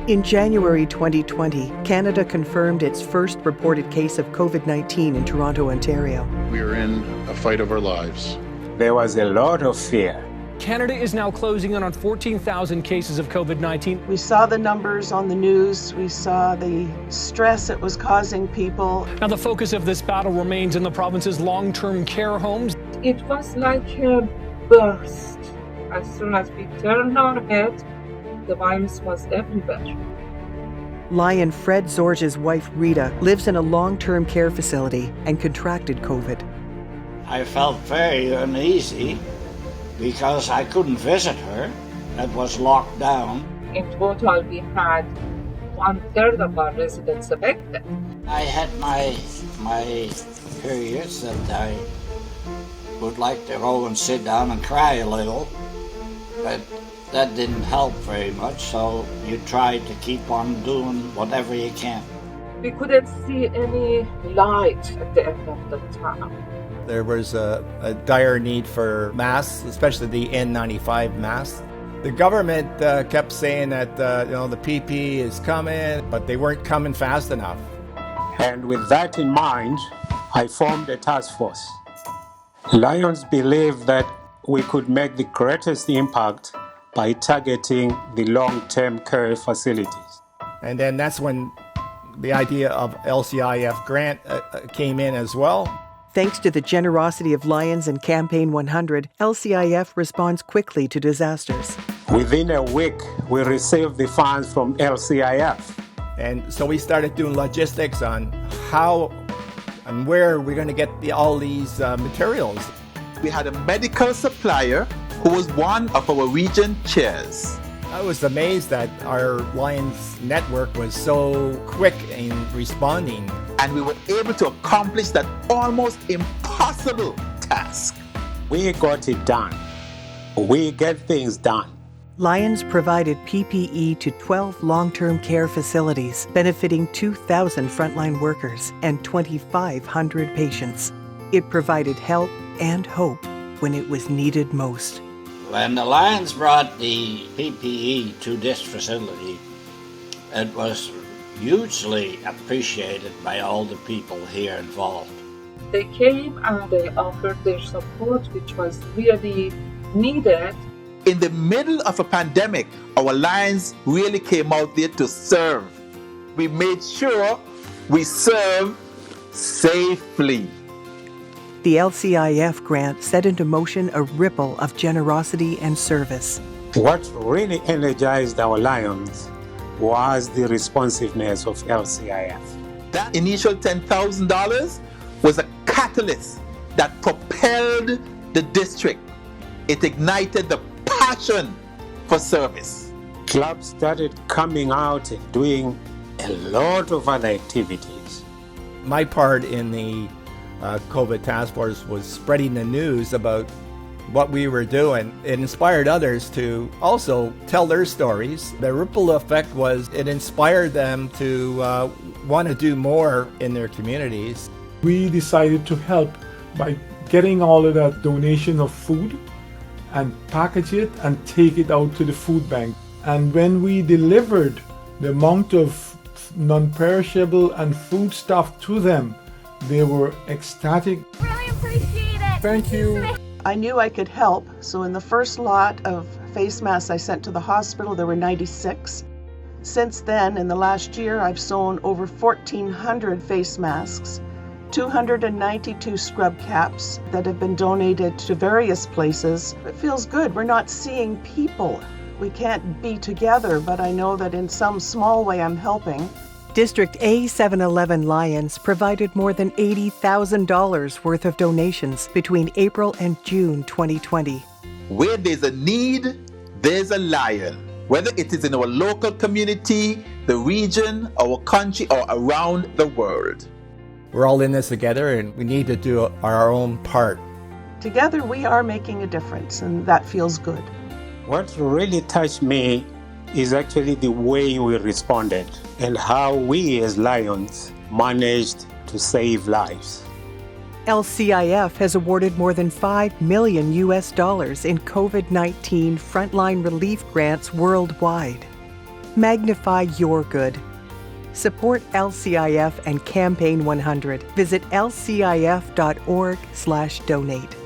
In January 2020, Canada confirmed its first reported case of COVID-19 in Toronto, Ontario. We are in a fight of our lives. There was a lot of fear. Canada is now closing in on 14,000 cases of COVID-19. We saw the numbers on the news. We saw the stress it was causing people. Now the focus of this battle remains in the province's long-term care homes. It was like a burst. As soon as we turned our head, the virus was everywhere. Lion Fred Zorge's wife Rita lives in a long-term care facility and contracted COVID. I felt very uneasy because I couldn't visit her. It was locked down. In total, we had 1/3 of our residents affected. I had my periods that I would like to go and sit down and cry a little, but that didn't help very much, so you try to keep on doing whatever you can. We couldn't see any light at the end of the tunnel. There was a dire need for masks, especially the N95 masks. The government kept saying that the PPE is coming, but they weren't coming fast enough. And with that in mind, I formed a task force. Lions believed that we could make the greatest impact by targeting the long-term care facilities. And then that's when the idea of LCIF grant came in as well. Thanks to the generosity of Lions and Campaign 100, LCIF responds quickly to disasters. Within a week, we received the funds from LCIF. And so we started doing logistics on how and where we're going to get all these materials. We had a medical supplier who was one of our region chairs. I was amazed that our Lions network was so quick in responding. And we were able to accomplish that almost impossible task. We got it done. We get things done. Lions provided PPE to 12 long-term care facilities, benefiting 2,000 frontline workers and 2,500 patients. It provided help and hope when it was needed most. When the Lions brought the PPE to this facility, it was hugely appreciated by all the people here involved. They came and they offered their support, which was really needed. In the middle of a pandemic, our Lions really came out there to serve. We made sure we serve safely. The LCIF grant set into motion a ripple of generosity and service. What really energized our Lions was the responsiveness of LCIF. That initial $10,000 was a catalyst that propelled the district. It ignited the passion for service. Clubs started coming out and doing a lot of other activities. My part in the COVID task force was spreading the news about what we were doing. It inspired others to also tell their stories. The ripple effect was it inspired them to want to do more in their communities. We decided to help by getting all of that donation of food and package it and take it out to the food bank. And when we delivered the amount of non-perishable and food stuff to them, they were ecstatic. Really appreciate it. Thank you. I knew I could help, so in the first lot of face masks I sent to the hospital, there were 96. Since then, in the last year, I've sewn over 1,400 face masks, 292 scrub caps that have been donated to various places. It feels good. We're not seeing people. We can't be together, but I know that in some small way I'm helping. District A711 Lions provided more than $80,000 worth of donations between April and June 2020. Where there's a need, there's a lion. Whether it is in our local community, the region, our country, or around the world. We're all in this together and we need to do our own part. Together we are making a difference, and that feels good. What really touched me is actually the way we responded and how we as Lions managed to save lives. LCIF has awarded more than $5 million in COVID-19 frontline relief grants worldwide. Magnify your good. Support LCIF and Campaign 100. Visit lcif.org/donate.